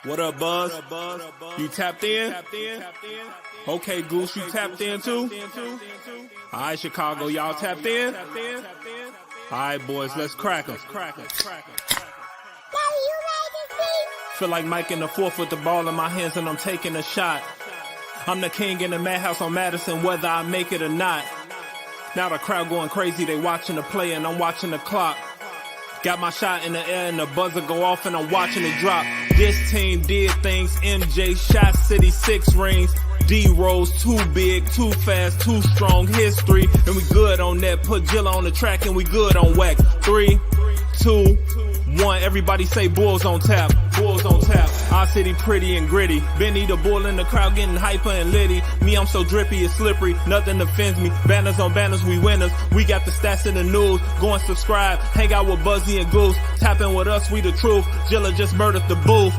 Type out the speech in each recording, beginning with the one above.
What up, Buzz? You tapped in? Okay, Goose, you tapped in too? All right, Chicago, y'all tapped in? All right, boys, let's crack them. Feel like Mike in the fourth with the ball in my hands and I'm taking a shot. I'm the king in the madhouse on Madison, whether I make it or not. Now the crowd going crazy, they watching the play and I'm watching the clock. Got my shot in the air and the buzzer go off and I'm watching it drop. This team did things, MJ shot City 6 rings. D-Rose too big, too fast, too strong, history. And we good on that, put Jilla on the track and we good on wax. 3, 2, 1, everybody say Bulls on tap, Bulls on tap. Our city pretty and gritty, Benny the bull in the crowd getting hyper and litty. Me, I'm so drippy, it's slippery, nothing offends me. Banners on banners, we winners. We got the stats in the news, go and subscribe. Hang out with Buzzy and Goose, tapping with us, we the truth. Jilla just murdered the booth.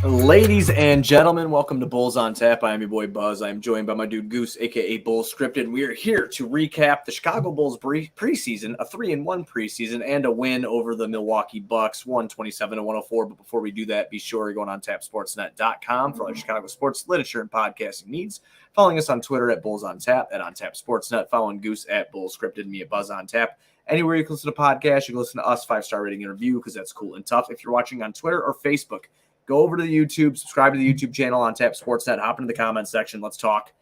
Ladies and gentlemen, welcome to Bulls on Tap. I am your boy Buzz. I am joined by my dude Goose, aka Bulls Scripted. We are here to recap the Chicago Bulls preseason, a 3-1 preseason, and a win over the Milwaukee Bucks, 127-104. But before we do that, be sure you're going on tapsportsnet.com for all your Chicago sports literature and podcasting needs. Following us on Twitter at Bulls on Tap, at On Tap Sportsnet. Following Goose at Bulls Scripted, me at Buzz on Tap. Anywhere you can listen to podcasts, you can listen to us, 5-star rating and review, because that's cool and tough. If you're watching on Twitter or Facebook, go over to the YouTube, subscribe to the YouTube channel on Tap Sportsnet, hop into the comments section. Let's talk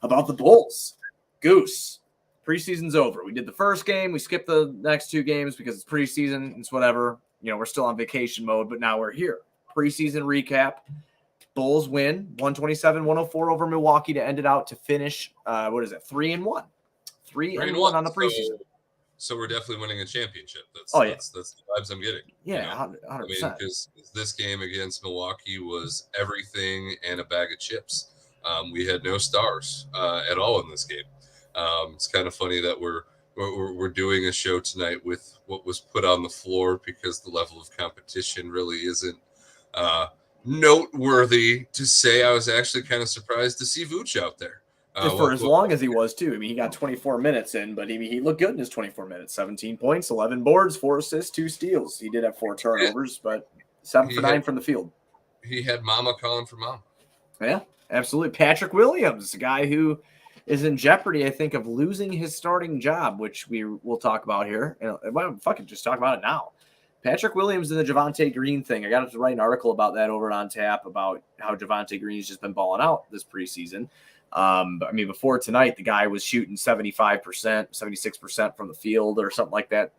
about the Bulls. Goose, preseason's over. We did the first game. We skipped the next two games because it's preseason. It's whatever. You know, we're still on vacation mode, but now we're here. Preseason recap. Bulls win 127-104 over Milwaukee to end it out to finish, 3-1. 3-1 on the preseason. So we're definitely winning a championship. That's the vibes I'm getting. Yeah, you know? 100%. I mean, because this game against Milwaukee was everything and a bag of chips. We had no stars at all in this game. It's kind of funny that we're doing a show tonight with what was put on the floor because the level of competition really isn't noteworthy to say. I was actually kind of surprised to see Vooch out there. For as long as he was, too. I mean, he got 24 minutes in, but he looked good in his 24 minutes. 17 points, 11 boards, 4 assists, 2 steals. He did have 4 turnovers, but 7 for 9 from the field. He had mama calling for mom. Yeah, absolutely. Patrick Williams, a guy who is in jeopardy, I think, of losing his starting job, which we'll talk about here. Fucking just talk about it now. Patrick Williams and the Devonte Greens thing. I got to write an article about that over on Tap about how Devonte Greens just been balling out this preseason. I mean, before tonight, the guy was shooting 75%, 76% from the field or something like that,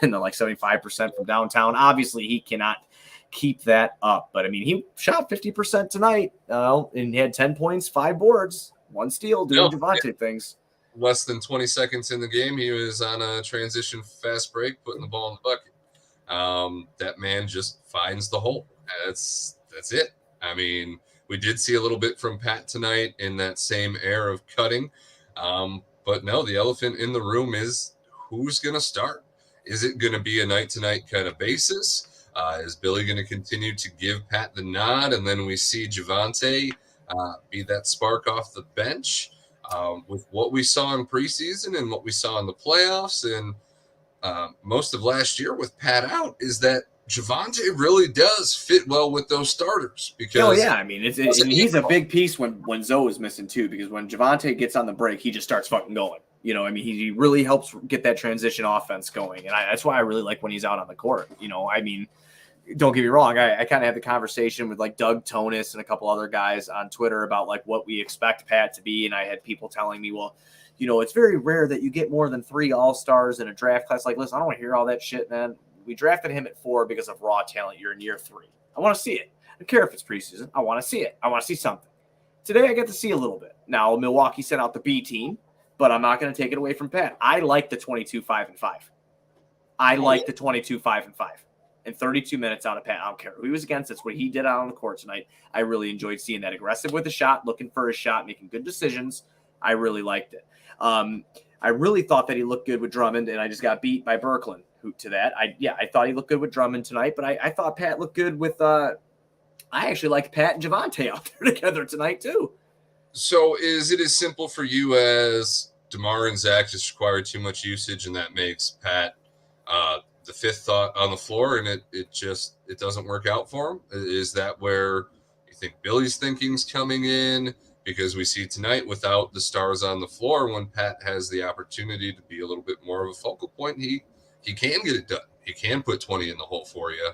and then like 75% from downtown. Obviously, he cannot keep that up. But, I mean, he shot 50% tonight, and he had 10 points, 5 boards, 1 steal, doing Devonte things. Less than 20 seconds in the game, he was on a transition fast break, putting the ball in the bucket. That man just finds the hole. That's it. I mean, we did see a little bit from Pat tonight in that same air of cutting. But no, the elephant in the room is who's going to start. Is it going to be a night-to-night kind of basis? Is Billy going to continue to give Pat the nod? And then we see Javonte be that spark off the bench with what we saw in preseason and what we saw in the playoffs and most of last year with Pat out is that Javonte really does fit well with those starters because I mean, he's a big piece when Zoe is missing too, because when Javonte gets on the break, he just starts fucking going. You know, I mean, he really helps get that transition offense going, and that's why I really like when he's out on the court. You know, I mean, don't get me wrong, I kind of had the conversation with like Doug Tonis and a couple other guys on Twitter about like what we expect Pat to be, and I had people telling me, well, you know, it's very rare that you get more than 3 All-Stars in a draft class. Like, listen, I don't want to hear all that shit, man. We drafted him at 4 because of raw talent. You're in year 3. I want to see it. I don't care if it's preseason. I want to see it. I want to see something. Today, I get to see a little bit. Now, Milwaukee sent out the B team, but I'm not going to take it away from Pat. I like the 22-5-5. I like the 22-5-5. And 32 minutes out of Pat. I don't care who he was against. That's what he did out on the court tonight. I really enjoyed seeing that. Aggressive with the shot, looking for his shot, making good decisions. I really liked it. I really thought that he looked good with Drummond, and I just got beat by Berkland. To that, I thought he looked good with Drummond tonight, but I thought Pat looked good with. I actually liked Pat and Javonte out there together tonight too. So, is it as simple for you as DeMar and Zach just require too much usage, and that makes Pat the fifth thought on the floor, and it doesn't work out for him. Is that where you think Billy's thinking's coming in? Because we see tonight without the stars on the floor, when Pat has the opportunity to be a little bit more of a focal point, he can get it done. He can put 20 in the hole for you,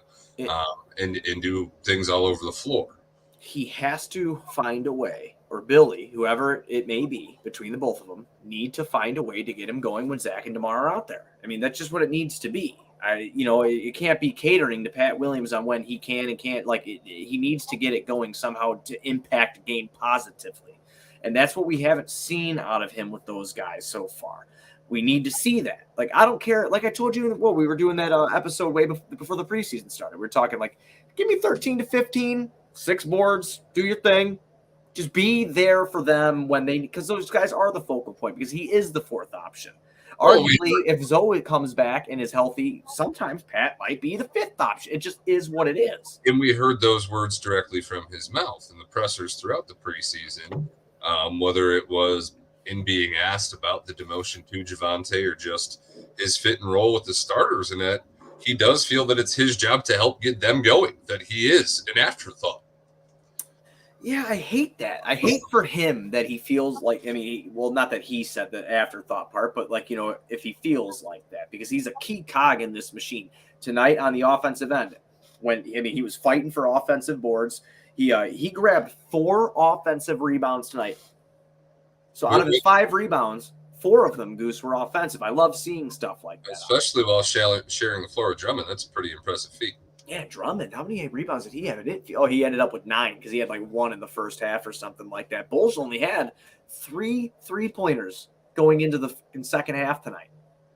and do things all over the floor. He has to find a way, or Billy, whoever it may be, between the both of them, need to find a way to get him going when Zach and DeMar are out there. I mean, that's just what it needs to be. It can't be catering to Pat Williams on when he can and can't. He needs to get it going somehow to impact the game positively. And that's what we haven't seen out of him with those guys so far. We need to see that. Like, I don't care. Like I told you, we were doing that episode way before the preseason started. We were talking like, give me 13 to 15, 6 boards, do your thing. Just be there for them because those guys are the focal point, because he is the fourth option. Arguably, if Zoe comes back and is healthy, sometimes Pat might be the fifth option. It just is what it is. And we heard those words directly from his mouth in the pressers throughout the preseason, whether it was in being asked about the demotion to Devonte or just his fit and role with the starters, and that he does feel that it's his job to help get them going, that he is an afterthought. Yeah, I hate that. I hate for him that he feels like, not that he said the afterthought part, but if he feels like that, because he's a key cog in this machine. Tonight on the offensive end, he was fighting for offensive boards. He grabbed 4 offensive rebounds tonight. So out of his 5 rebounds, 4 of them, Goose, were offensive. I love seeing stuff like that. Especially while sharing the floor with Drummond. That's a pretty impressive feat. Yeah, Drummond. How many rebounds did he have? He ended up with 9 because he had 1 in the first half or something like that. Bulls only had 3 3-pointers going into the second half tonight.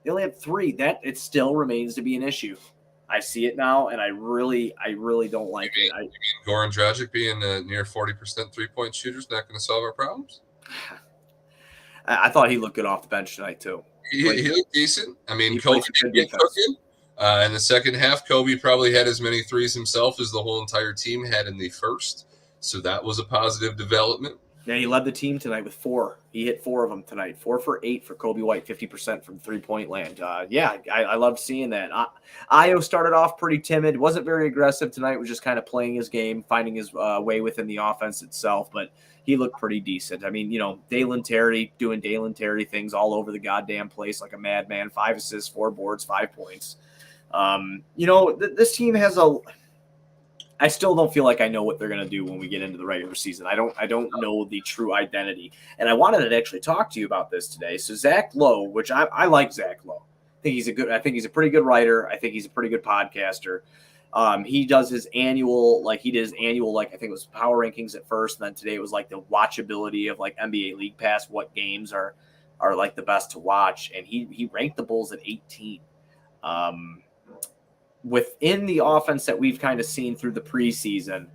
They only had 3. That it still remains to be an issue. I see it now, and I really don't like it. You mean Goran Dragic being a near 40% 3-point shooter is not going to solve our problems? I thought he looked good off the bench tonight too. He looked decent. I mean, Kobe did get cooking. In the second half, Kobe probably had as many threes himself as the whole entire team had in the first. So that was a positive development. Yeah, he led the team tonight with 4. He hit 4 of them tonight. 4 for 8 for Kobe White, 50% from 3-point land. I loved seeing that. Ayo started off pretty timid. Wasn't very aggressive tonight. Was just kind of playing his game, finding his way within the offense itself. But he looked pretty decent. I mean, Dalen Terry doing Dalen Terry things all over the goddamn place like a madman. 5 assists, 4 boards, 5 points. This team has I still don't feel like I know what they're going to do when we get into the regular season. I don't know the true identity. And I wanted to actually talk to you about this today. So Zach Lowe, which I like Zach Lowe. I think he's a pretty good writer. I think he's a pretty good podcaster. He does his annual, I think it was power rankings at first. And then today it was the watchability of NBA League Pass, what games are the best to watch. And he ranked the Bulls at 18. Within the offense that we've kind of seen through the preseason,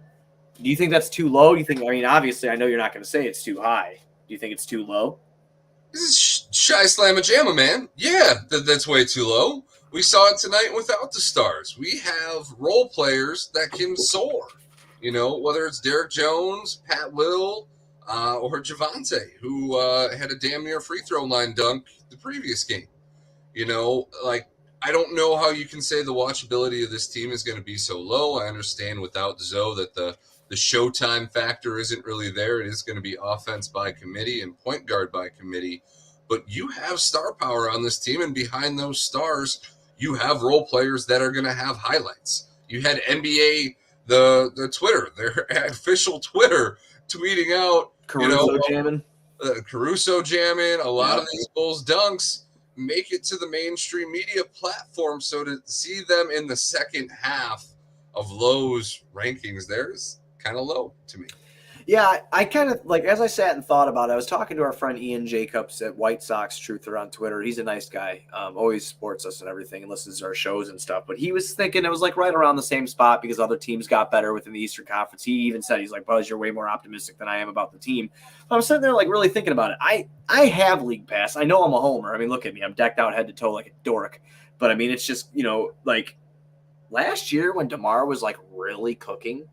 do you think that's too low? Do you think, obviously I know you're not going to say it's too high. Do you think it's too low? This is shy slamma jamma, man. Yeah, that's way too low. We saw it tonight without the stars. We have role players that can soar, whether it's Derek Jones, Pat Will, or Devonte, who had a damn near free throw line dunk the previous game. I don't know how you can say the watchability of this team is going to be so low. I understand without Zoe that the showtime factor isn't really there. It is going to be offense by committee and point guard by committee. But you have star power on this team, and behind those stars, you have role players that are going to have highlights. You had NBA, the Twitter, their official Twitter, tweeting out, Caruso jamming. A lot of these Bulls dunks make it to the mainstream media platform. So to see them in the second half of Lowe's rankings there is kind of low to me. Yeah, I kind of as I sat and thought about it, I was talking to our friend Ian Jacobs at White Sox Truther on Twitter. He's a nice guy, always supports us and everything and listens to our shows and stuff. But he was thinking it was right around the same spot because other teams got better within the Eastern Conference. He even said, he's like, Buzz, you're way more optimistic than I am about the team. But I'm sitting there really thinking about it. I have League Pass. I know I'm a homer. Look at me. I'm decked out head to toe like a dork. But it's just, last year when DeMar was really cooking,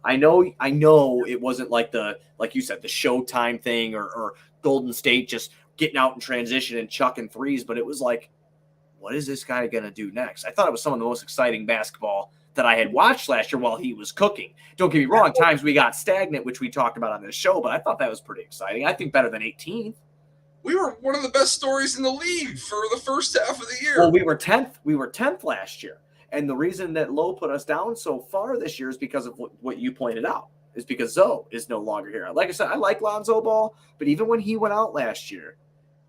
I know it wasn't like you said, the Showtime thing or Golden State just getting out in transition and chucking threes, but it was like, what is this guy going to do next? I thought it was some of the most exciting basketball that I had watched last year while he was cooking. Don't get me wrong, times we got stagnant, which we talked about on this show, but I thought that was pretty exciting. I think better than 18th. We were one of the best stories in the league for the first half of the year. Well, we were 10th. We were 10th last year. And the reason that Lowe put us down so far this year is because of what you pointed out, is because Zoe is no longer here. Like I said, I like Lonzo Ball, but even when he went out last year,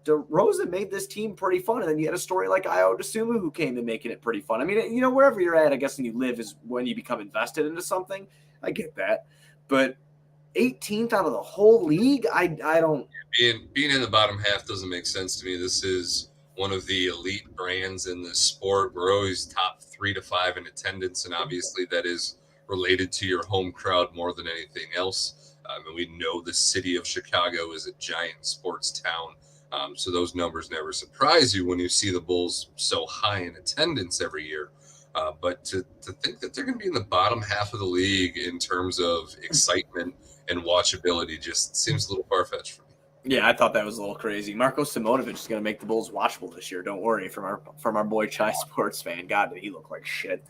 DeRozan made this team pretty fun. And then you had a story like Ayo Dosunmu who came in making it pretty fun. I mean, you know, wherever you're at, I guess, and you live is when you become invested into something. I get that. But 18th out of the whole league, I don't. Being in the bottom half doesn't make sense to me. This is one of the elite brands in this sport. We're always top 3 to 5 in attendance, and obviously that is related to your home crowd more than anything else. And we know the city of Chicago is a giant sports town. So those numbers never surprise you when you see the Bulls so high in attendance every year. But to think that they're going to be in the bottom half of the league in terms of excitement and watchability just seems a little far-fetched for me. Yeah, I thought that was a little crazy. Marko Simonovic is going to make the Bulls watchable this year. Don't worry, from our boy Chai Sports fan. God, did he look like shit.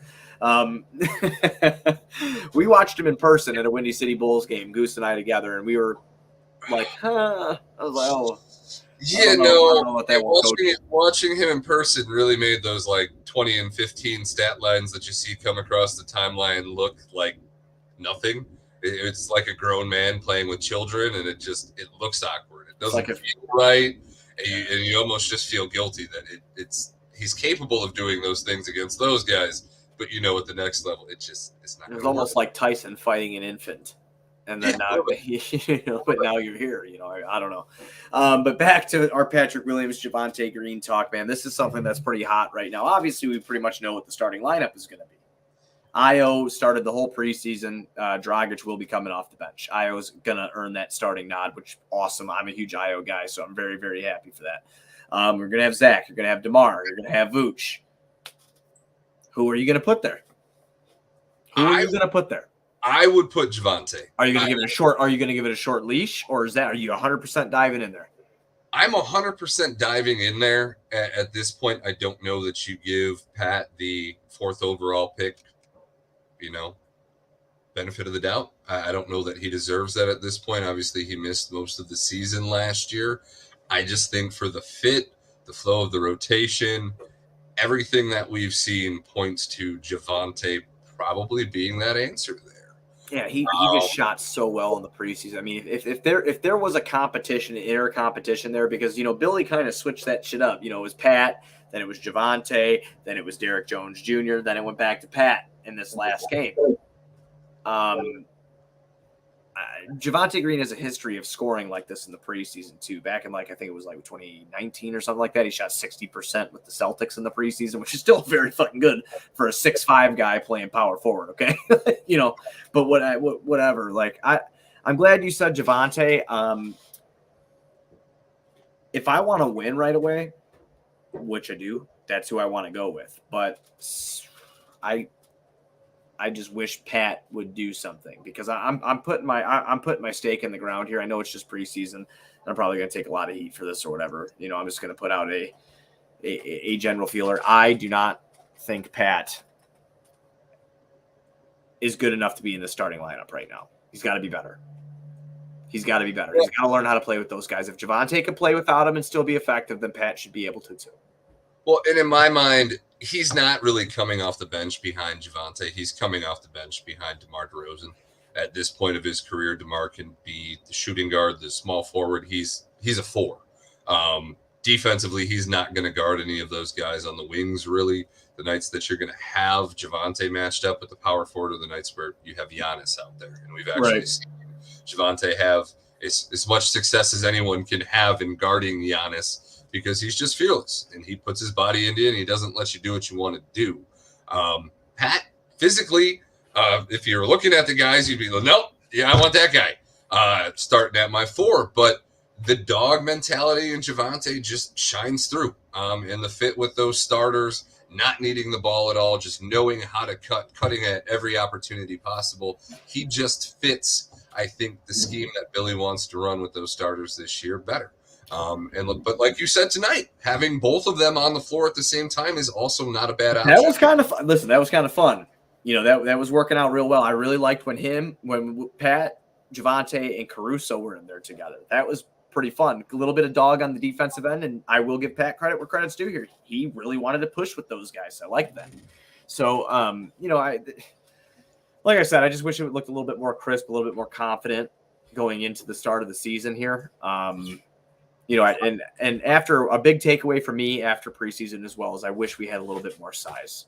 We watched him in person at a Windy City Bulls game, Goose and I together, and we were like, huh. I was like, oh. Yeah, watching him in person really made those like 20 and 15 stat lines that you see come across the timeline look like nothing. It's like a grown man playing with children, and it looks awkward. It doesn't feel right, and you almost just feel guilty that he's capable of doing those things against those guys, but at the next level, it's not. It's almost like Tyson fighting an infant. And then now, but now you're here. I don't know. But back to our Patrick Williams, Devonte Green talk, man. This is something that's pretty hot right now. Obviously, we pretty much know what the starting lineup is going to be. Io started the whole preseason. Dragic will be coming off the bench. Io's going to earn that starting nod, which is awesome. I'm a huge Io guy, so I'm very, very happy for that. We're going to have Zach. You're going to have DeMar. You're going to have Vooch. Who are you going to put there? I would put Javonte. Are you going to give it a short? Are you going to give it a short leash, or are you 100% diving in there? I'm 100% diving in there. At this point, I don't know that you give Pat the 4th overall pick, benefit of the doubt. I don't know that he deserves that at this point. Obviously, he missed most of the season last year. I just think for the fit, the flow of the rotation, everything that we've seen points to Javonte probably being that answer there. Yeah, he just shot so well in the preseason. I mean, if there was a competition, inner competition there, because Billy kind of switched that shit up. It was Pat, then it was Javonte, then it was Derek Jones Jr., then it went back to Pat in this last game. Devonte Green has a history of scoring like this in the preseason too. Back in I think it was 2019 or something like that. He shot 60% with the Celtics in the preseason, which is still very fucking good for a 6'5" guy playing power forward. Okay, but whatever. I'm glad you said Javonte. If I want to win right away, which I do, that's who I want to go with. But I just wish Pat would do something, because I'm putting my stake in the ground here. I know it's just preseason. I'm probably going to take a lot of heat for this or whatever. I'm just going to put out a general feeler. I do not think Pat is good enough to be in the starting lineup right now. He's got to be better. He's got to learn how to play with those guys. If Javonte can play without him and still be effective, then Pat should be able to too. Well, and in my mind, he's not really coming off the bench behind Javonte. He's coming off the bench behind DeMar DeRozan. At this point of his career, DeMar can be the shooting guard, the small forward. He's a 4. Defensively, he's not going to guard any of those guys on the wings, really. The nights that you're going to have Javonte matched up with the power forward are the nights where you have Giannis out there. And we've actually seen Javonte have as much success as anyone can have in guarding Giannis, because he's just fearless and he puts his body into it and he doesn't let you do what you want to do. Pat, physically, if you're looking at the guys, you'd be like, nope, yeah, I want that guy starting at my 4. But the dog mentality in Javonte just shines through. And the fit with those starters, not needing the ball at all, just knowing how to cutting at every opportunity possible. He just fits, I think, the scheme that Billy wants to run with those starters this year better. But like you said tonight, having both of them on the floor at the same time is also not a bad option. That was kind of fun. Listen, that was kind of fun. That was working out real well. I really liked when Pat, Javonte, and Caruso were in there together. That was pretty fun. A little bit of dog on the defensive end, and I will give Pat credit where credit's due here. He really wanted to push with those guys. I like that. So, like I said, I just wish it would look a little bit more crisp, a little bit more confident going into the start of the season here. And after a big takeaway for me after preseason as well is I wish we had a little bit more size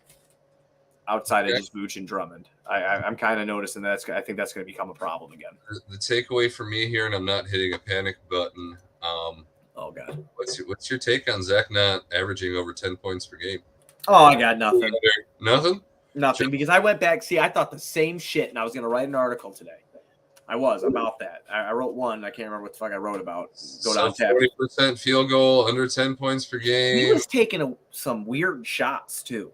outside of just Vooch and Drummond. I'm kind of noticing that I think that's going to become a problem again. The takeaway for me here, and I'm not hitting a panic button. Oh God, what's your take on Zach not averaging over 10 points per game? Oh, I got nothing. Nothing, because I went back. See, I thought the same shit, and I was going to write an article today. I was about that. I wrote one. I can't remember what the fuck I wrote about. Go down tab. 40% field goal, under 10 points per game. He was taking some weird shots too.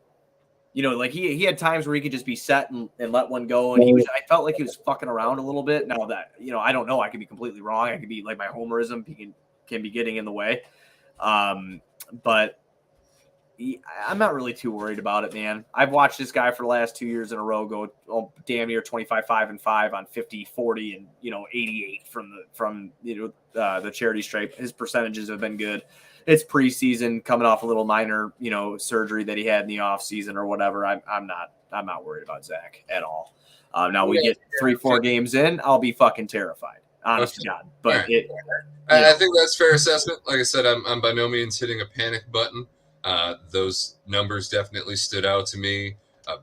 Like he had times where he could just be set and let one go, and I felt like he was fucking around a little bit. Now that I don't know, I could be completely wrong. I could be like my homerism can be getting in the way, but. I'm not really too worried about it, man. I've watched this guy for the last 2 years in a row go damn near 25-5-5 on 50, 40, and 88 from the charity stripe. His percentages have been good. It's preseason, coming off a little minor surgery that he had in the off season or whatever. I'm not worried about Zach at all. Now we get 3-4 games in, I'll be fucking terrified, honest to God. But I think that's fair assessment. Like I said, I'm by no means hitting a panic button. Those numbers definitely stood out to me,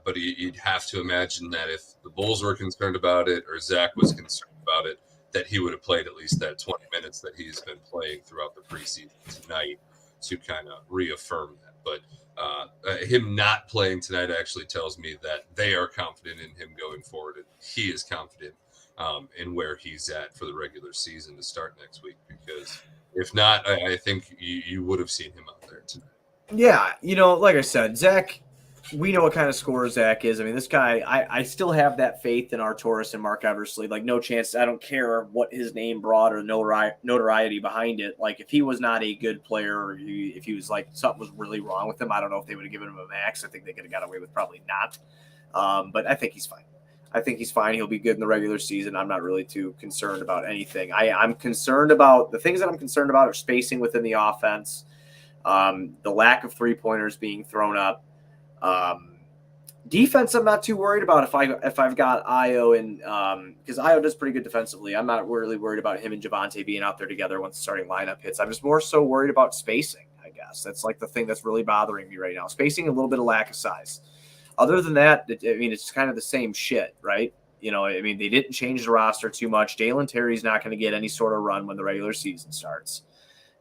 but you'd have to imagine that if the Bulls were concerned about it or Zach was concerned about it, that he would have played at least that 20 minutes that he's been playing throughout the preseason tonight to kind of reaffirm that. But him not playing tonight actually tells me that they are confident in him going forward, and he is confident in where he's at for the regular season to start next week, because if not, I think you would have seen him out there tonight. Yeah, like I said, Zach, we know what kind of scorer Zach is. I mean, this guy, I still have that faith in Arturas and Mark Eversley. Like, no chance. I don't care what his name brought or notoriety behind it. Like, if he was not a good player, or if he was like something was really wrong with him, I don't know if they would have given him a max. I think they could have got away with probably not. But I think he's fine. He'll be good in the regular season. I'm not really too concerned about anything. I'm concerned about the things that I'm concerned about are spacing within the offense. The lack of 3-pointers being thrown up. Defense, I'm not too worried about if I've got Ayo and because Ayo does pretty good defensively. I'm not really worried about him and Javonte being out there together once the starting lineup hits. I'm just more so worried about spacing, I guess. That's like the thing that's really bothering me right now. Spacing, a little bit of lack of size. Other than that, it's kind of the same shit, right? They didn't change the roster too much. Dalen Terry's not going to get any sort of run when the regular season starts.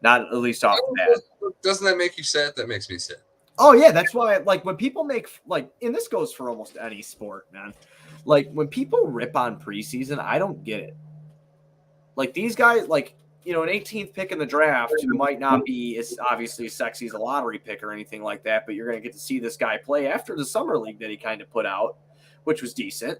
Not at least off the bat. Doesn't that make you sad? That makes me sad. Oh, yeah. That's why, when people make, and this goes for almost any sport, man. When people rip on preseason, I don't get it. These guys, an 18th pick in the draft who might not be as obviously as sexy as a lottery pick or anything like that, but you're going to get to see this guy play after the summer league that he kind of put out, which was decent.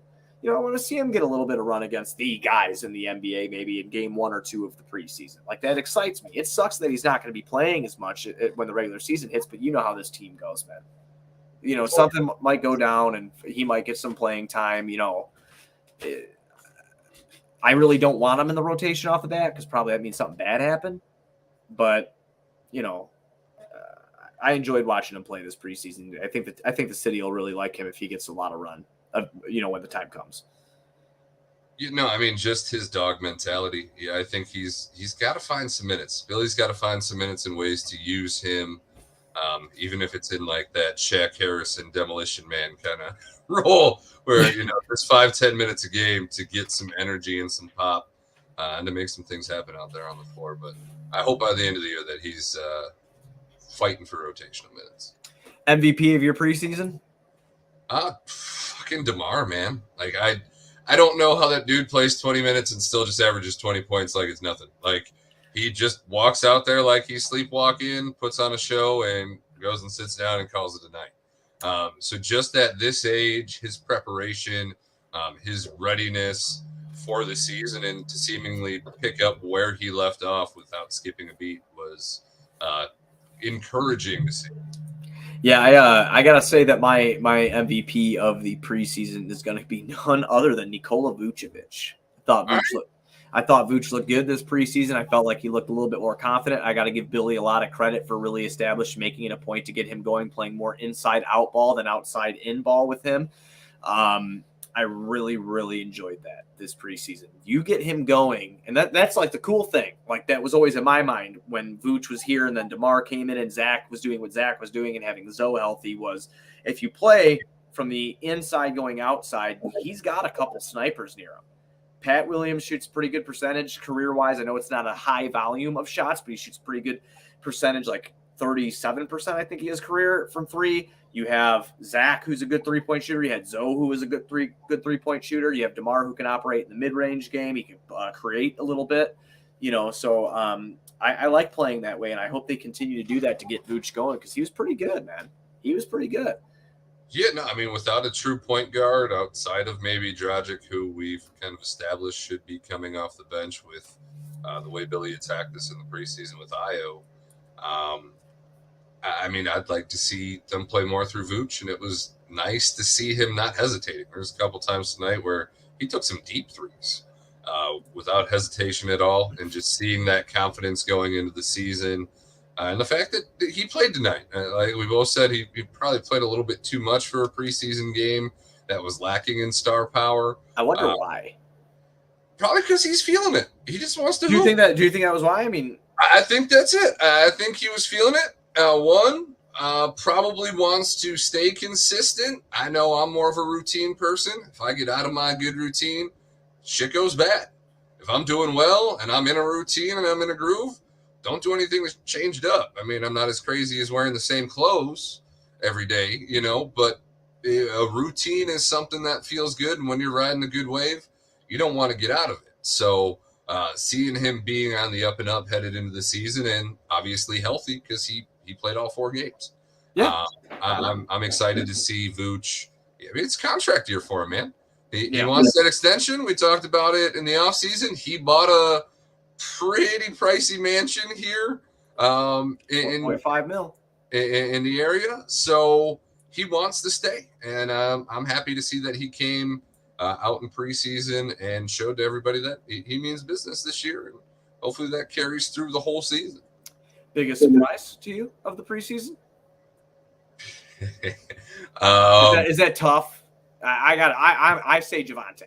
I want to see him get a little bit of run against the guys in the NBA, maybe in game 1 or 2 of the preseason. That excites me. It sucks that he's not going to be playing as much when the regular season hits, but you know how this team goes, man. Something might go down and he might get some playing time. I really don't want him in the rotation off the bat because probably that means something bad happened. But, I enjoyed watching him play this preseason. I think the city will really like him if he gets a lot of run. When the time comes. Just his dog mentality. Yeah, I think he's got to find some minutes. Billy's got to find some minutes and ways to use him, even if it's in that Shaq Harrison Demolition Man kind of role where, there's 5-10 minutes a game to get some energy and some pop and to make some things happen out there on the floor. But I hope by the end of the year that he's fighting for rotational minutes. MVP of your preseason? Fucking DeMar, man. I don't know how that dude plays 20 minutes and still just averages 20 points like it's nothing. He just walks out there like he's sleepwalking, puts on a show, and goes and sits down and calls it a night. So just at this age, his preparation, his readiness for the season, and to seemingly pick up where he left off without skipping a beat was encouraging to see. Yeah, I gotta say that my MVP of the preseason is gonna be none other than Nikola Vucevic. I thought Vooch looked good this preseason. I felt like he looked a little bit more confident. I got to give Billy a lot of credit for really making it a point to get him going, playing more inside out ball than outside in ball with him. I really, really enjoyed that this preseason. You get him going, and that's like the cool thing. Like that was always in my mind when Vooch was here and then DeMar came in and Zach was doing what Zach was doing and having Zoe healthy was if you play from the inside going outside, he's got a couple snipers near him. Pat Williams shoots pretty good percentage career-wise. I know it's not a high volume of shots, but he shoots pretty good percentage, like 37%, I think he has career from three. You have Zach, who's a good three-point shooter. You had Zoe, who is a good three-point shooter. You have DeMar, who can operate in the mid-range game. He can create a little bit, So I like playing that way, and I hope they continue to do that to get Vooch going because he was pretty good, man. He was pretty good. Yeah, no, I mean, without a true point guard outside of maybe Dragic, who we've kind of established should be coming off the bench with the way Billy attacked this in the preseason with Io. I mean, I'd like to see them play more through Vooch, and it was nice to see him not hesitating. There's a couple times tonight where he took some deep threes without hesitation at all, and just seeing that confidence going into the season. And the fact that he played tonight, like we both said, he probably played a little bit too much for a preseason game that was lacking in star power. I wonder why. Probably because he's feeling it. He just wants to. Do you think that was why? I mean, I think that's it. I think he was feeling it. Probably wants to stay consistent. I know I'm more of a routine person. If I get out of my good routine, shit goes bad. If I'm doing well and I'm in a routine and I'm in a groove, don't do anything that's changed up. I mean, I'm not as crazy as wearing the same clothes every day, but a routine is something that feels good. And when you're riding a good wave, you don't want to get out of it. So seeing him being on the up and up headed into the season and obviously healthy because he played all 4 games. Yeah. I'm excited to see Vooch. I mean, it's contract year for him, man. He wants that extension. We talked about it in the offseason. He bought a pretty pricey mansion here in 4.5 mil in the area, so he wants to stay, and I'm happy to see that he came out in preseason and showed to everybody that he means business this year, and hopefully that carries through the whole season. Biggest surprise to you of the preseason? Is that tough? I say Devonte.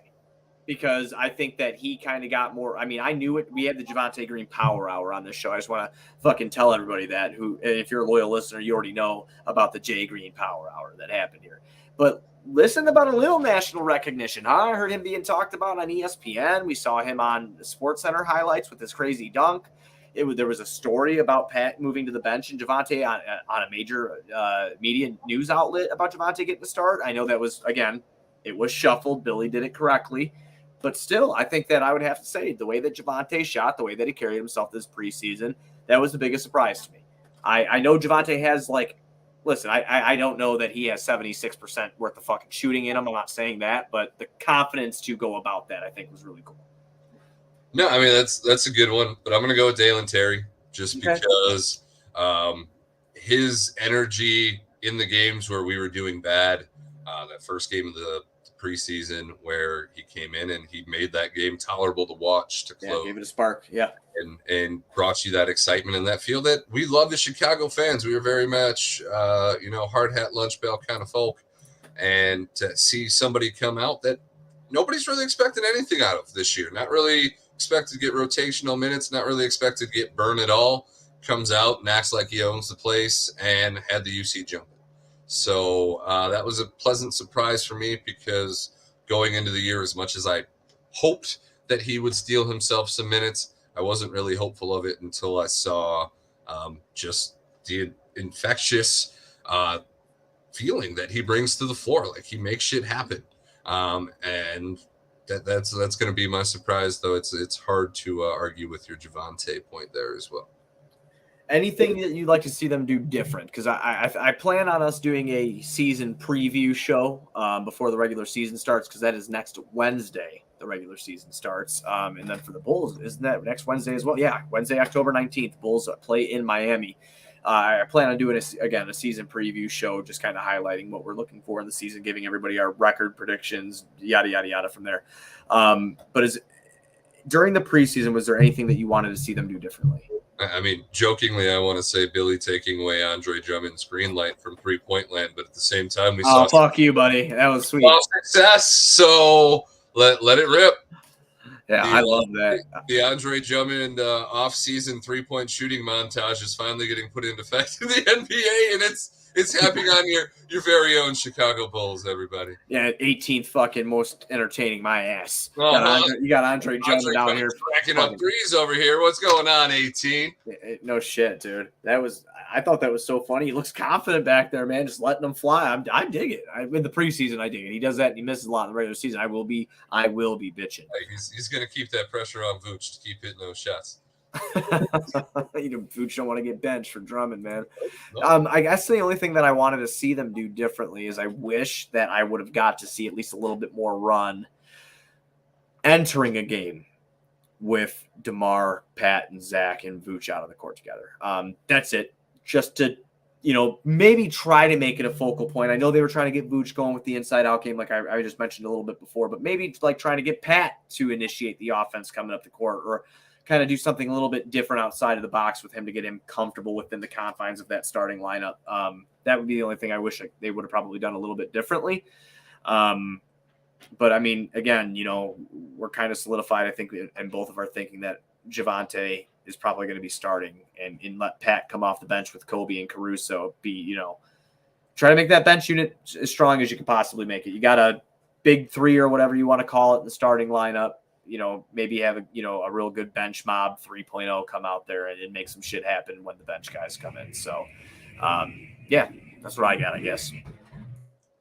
Because I think that he kind of got more. I mean, I knew it. We had the Devonte Green Power Hour on this show. I just want to fucking tell everybody that. Who, if you're a loyal listener, you already know about the Jay Green Power Hour that happened here. But listen about a little national recognition. Huh? I heard him being talked about on ESPN. We saw him on the SportsCenter highlights with his crazy dunk. There was a story about Pat moving to the bench and Devonte on a major media news outlet about Devonte getting the start. I know that was, again, it was shuffled. Billy did it correctly. But still, I think that I would have to say the way that Devonte shot, the way that he carried himself this preseason, that was the biggest surprise to me. I know Devonte has I don't know that he has 76% worth of fucking shooting in him. I'm not saying that, but the confidence to go about that, I think, was really cool. No, I mean, that's a good one, but I'm going to go with Dalen Terry just because his energy in the games where we were doing bad, that first game of the preseason where he came in and he made that game tolerable to watch to close. Gave it a spark. Yeah. And brought you that excitement in that field that we love as Chicago fans. We were very much, hard hat, lunch bell kind of folk. And to see somebody come out that nobody's really expecting anything out of this year, not really expected to get rotational minutes, not really expected to get burned at all, comes out and acts like he owns the place and had the UC jumping. So that was a pleasant surprise for me because going into the year, as much as I hoped that he would steal himself some minutes, I wasn't really hopeful of it until I saw just the infectious feeling that he brings to the floor. Like he makes shit happen. And that's going to be my surprise, though. It's hard to argue with your Devonte point there as well. Anything that you'd like to see them do different? Because I plan on us doing a season preview show before the regular season starts, because that is next Wednesday. The regular season starts, and then for the Bulls, isn't that next Wednesday as well? Yeah, Wednesday, October 19th. Bulls play in Miami. I plan on doing a season preview show, just kind of highlighting what we're looking for in the season, giving everybody our record predictions, yada yada yada from there. But during the preseason, was there anything that you wanted to see them do differently? I mean, jokingly, I want to say Billy taking away Andre Drummond's green light from 3-point land, but at the same time, we saw fuck you, buddy. That was sweet. Success, so let it rip. Yeah, I love that. The Andre Drummond off-season 3-point shooting montage is finally getting put into effect in the NBA, and it's happening on your very own Chicago Bulls, everybody. Yeah, 18th fucking most entertaining, my ass. Oh, you got Andre Drummond down here cracking up threes over here. What's going on, 18? No shit, dude. I thought that was so funny. He looks confident back there, man, just letting them fly. I dig it. In the preseason, I dig it. He does that, and he misses a lot in the regular season. I will be bitching. Like he's going to keep that pressure on Vooch to keep hitting those shots. Vooch don't want to get benched for Drummond, man. I guess the only thing that I wanted to see them do differently is I wish that I would have got to see at least a little bit more run entering a game with DeMar, Pat, and Zach and Vooch out on the court together. That's it. Just to, maybe try to make it a focal point. I know they were trying to get Vooch going with the inside-out game, like I just mentioned a little bit before, but maybe like trying to get Pat to initiate the offense coming up the court, or kind of do something a little bit different outside of the box with him to get him comfortable within the confines of that starting lineup. That would be the only thing I wish they would have probably done a little bit differently. But I mean, again, we're kind of solidified, I think, in both of our thinking that Devonte is probably going to be starting, and let Pat come off the bench with Kobe and Caruso. Try to make that bench unit as strong as you can possibly make it. You got a big three or whatever you want to call it in the starting lineup. Maybe have a real good bench mob 3.0 come out there and make some shit happen when the bench guys come in. So, yeah, that's what I got, I guess.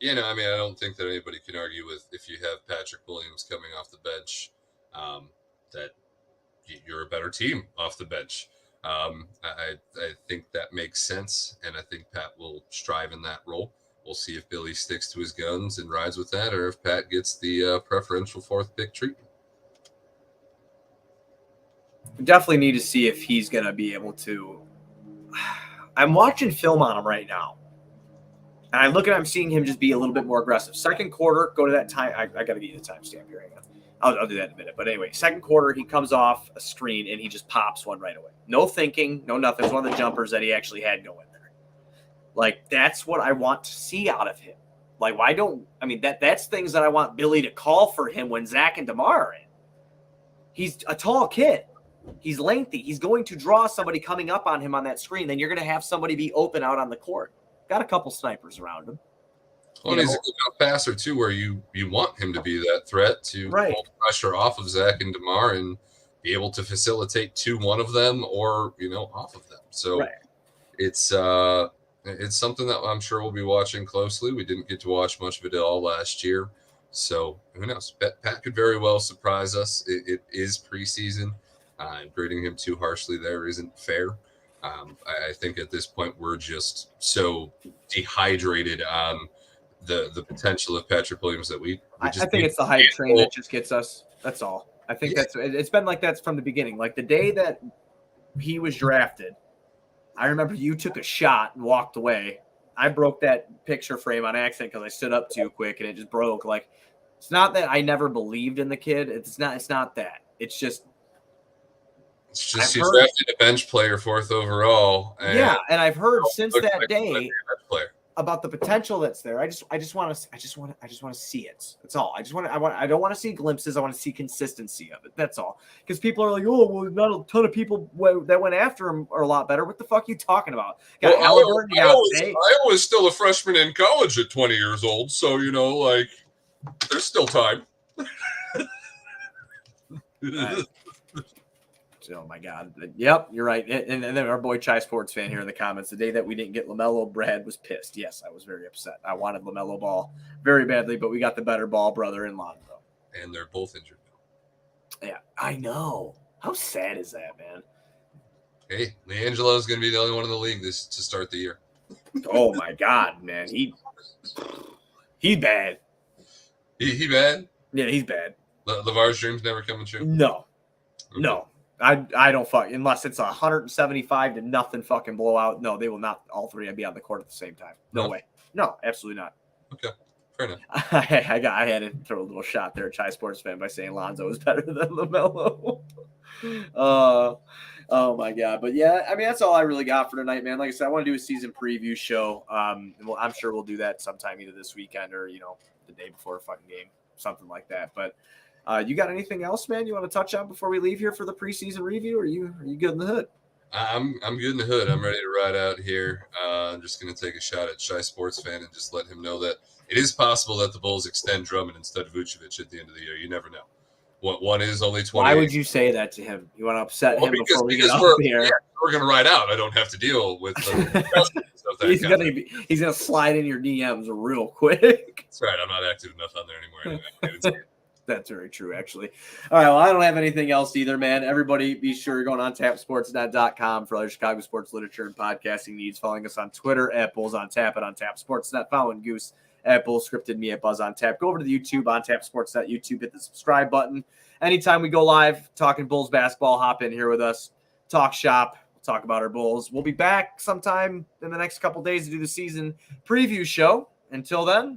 I don't think that anybody can argue with, if you have Patrick Williams coming off the bench, that you're a better team off the bench. I think that makes sense, and I think Pat will strive in that role. We'll see if Billy sticks to his guns and rides with that, or if Pat gets the preferential fourth pick treatment. We definitely need to see if he's going to be able to. I'm watching film on him right now, and I'm seeing him just be a little bit more aggressive. Second quarter, go to that time. I got to get you the timestamp here. Hang on. I'll do that in a minute. But anyway, second quarter, he comes off a screen and he just pops one right away. No thinking, no nothing. It's one of the jumpers that he actually had going there. Like, that's what I want to see out of him. Like, that's things that I want Billy to call for him when Zach and DeMar are in. He's a tall kid. He's lengthy. He's going to draw somebody coming up on him on that screen. Then you're going to have somebody be open out on the court. Got a couple snipers around him. Well, he's a good enough passer, too, where you want him to be that threat to pull the pressure off of Zach and DeMar and be able to facilitate to one of them or, off of them. So it's something that I'm sure we'll be watching closely. We didn't get to watch much of it all last year. So who knows? Pat could very well surprise us. It is preseason. Grading him too harshly there isn't fair. I think at this point we're just so dehydrated on the potential of Patrick Williams that I think it's the hype train that just gets us. That's all. I think it's been like that from the beginning. Like the day that he was drafted, I remember you took a shot and walked away. I broke that picture frame on accident because I stood up too quick and it just broke. Like, it's not that I never believed in the kid. It's not that. It's just he's drafted a bench player 4th overall. And I've heard since that day about the potential that's there. I just want to see it. That's all. I don't want to see glimpses. I want to see consistency of it. That's all. Because people are like, oh, well, not a ton of people that went after him are a lot better. What the fuck are you talking about? I was still a freshman in college at 20 years old, so there's still time. Oh my God. Yep, you're right. And then our boy Chai Sports fan here in the comments, the day that we didn't get LaMelo, Brad was pissed. Yes, I was very upset. I wanted LaMelo Ball very badly, but we got the better Ball brother in Lonzo. And they're both injured. Yeah, I know. How sad is that, man? Hey, LiAngelo is going to be the only one in the league to start the year. Oh my God, man, he's bad. He bad? Yeah, he's bad. LeVar's dreams never coming true. No, Okay. no, I don't fuck unless it's 175 to nothing fucking blowout. No, they will not all three be on the court at the same time. No way. No, absolutely not. Okay, fair enough. I had to throw a little shot there at Chai Sports fan by saying Lonzo is better than LaMelo. Oh my God. But yeah, I mean, that's all I really got for tonight, man. Like I said, I want to do a season preview show. I'm sure we'll do that sometime either this weekend or, the day before a fucking game, something like that. But you got anything else, man, you want to touch on before we leave here for the preseason review? Or are you good in the hood? I'm good in the hood. I'm ready to ride out here. I'm just going to take a shot at Shy Sports Fan and just let him know that it is possible that the Bulls extend Drummond instead of Vucevic at the end of the year. You never know. One is only 20. Why would you say that to him? You want to upset him before we get off here? Yeah, we're going to ride out. I don't have to deal with he's gonna slide in your DMs real quick. That's right. I'm not active enough on there anymore. That's very true, actually. All right, well, I don't have anything else either, man. Everybody be sure you're going on tapsportsnet.com for other Chicago sports literature and podcasting needs. Following us on Twitter at Bulls on Tap and on Tap Sportsnet. Following Goose at Bulls Scripted, me at Buzz on Tap. Go over to the YouTube on Tap Sportsnet YouTube. Hit the subscribe button. Anytime we go live talking Bulls basketball, hop in here with us. Talk shop. We'll talk about our Bulls. We'll be back sometime in the next couple days to do the season preview show. Until then,